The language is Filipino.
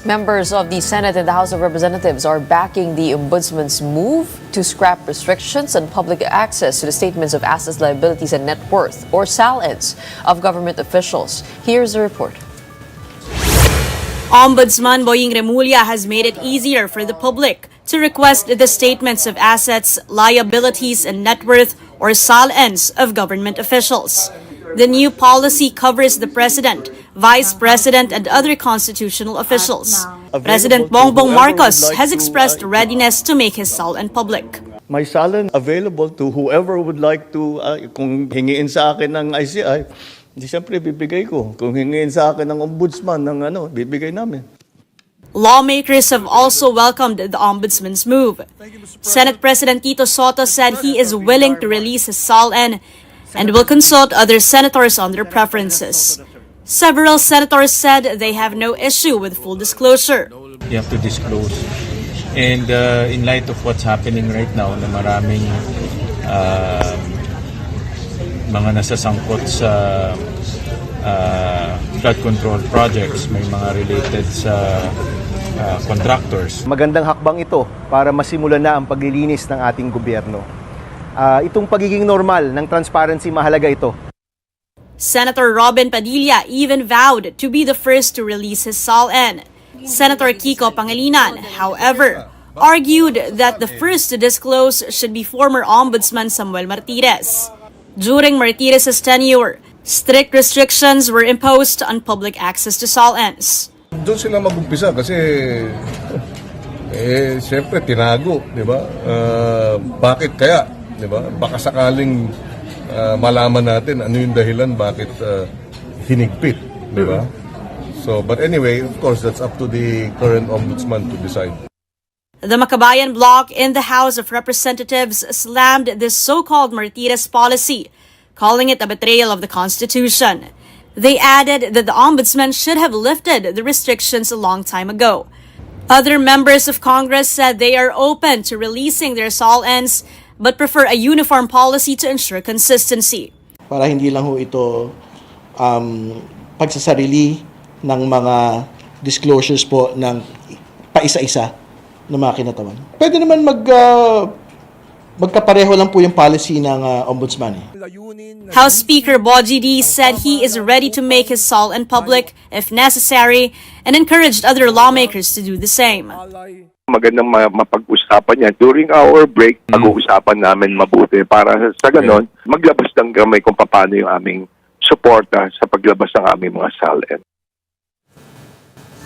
Members of the Senate and the House of Representatives are backing the Ombudsman's move to scrap restrictions on public access to the statements of assets, liabilities, and net worth, or SALNs, of government officials. Here's the report. Ombudsman Boying Remulla has made it easier for the public to request the statements of assets, liabilities, and net worth, or SALNs, of government officials. The new policy covers the President, Vice President, and other constitutional officials. President Bongbong Marcos has expressed readiness to make his SALN public. My SALN available to whoever would like to, kung hingiin sa akin ng ICI, di siyempre bibigay ko. Kung hingiin sa akin ng ombudsman, bibigay namin. Lawmakers have also welcomed the Ombudsman's move. Senate President Tito Sotto said he is willing to release his SALN and will consult other senators on their preferences. Several senators said they have no issue with full disclosure. You have to disclose. And in light of what's happening right now, na maraming mga nasasangkot sa flood control projects, may mga related sa contractors. Magandang hakbang ito para masimulan na ang paglilinis ng ating gobyerno. Itong pagiging normal ng transparency, mahalaga ito. Senator Robin Padilla even vowed to be the first to release his SALN. Senator Kiko Pangilinan, however, argued that the first to disclose should be former Ombudsman Samuel Martirez. During Martirez's tenure, strict restrictions were imposed on public access to SALNs. Doon sila mag-umpisa kasi siyempre tinago, di ba? Bakit kaya, di ba? Baka sakaling malaman natin ano yung dahilan bakit hinigpit, di ba? So, but anyway, of course, that's up to the current ombudsman to decide. The Makabayan bloc in the House of Representatives slammed this so-called Martirez policy, calling it a betrayal of the Constitution. They added that the Ombudsman should have lifted the restrictions a long time ago. Other members of Congress said they are open to releasing their SALNs but prefer a uniform policy to ensure consistency. Para hindi lang ho ito pagsasarili ng mga disclosures po ng paisa-isa ng mga kinatawan. Pwede naman magkapareho lang po yung policy ng ombudsman. House Speaker Boji D said he is ready to make his SALN public if necessary and encouraged other lawmakers to do the same. Magandang mapag-usapan yan. During our break, pag-uusapan namin mabuti para sa ganon, maglabas ng gamay kung paano yung aming suporta sa paglabas ng aming mga SALN.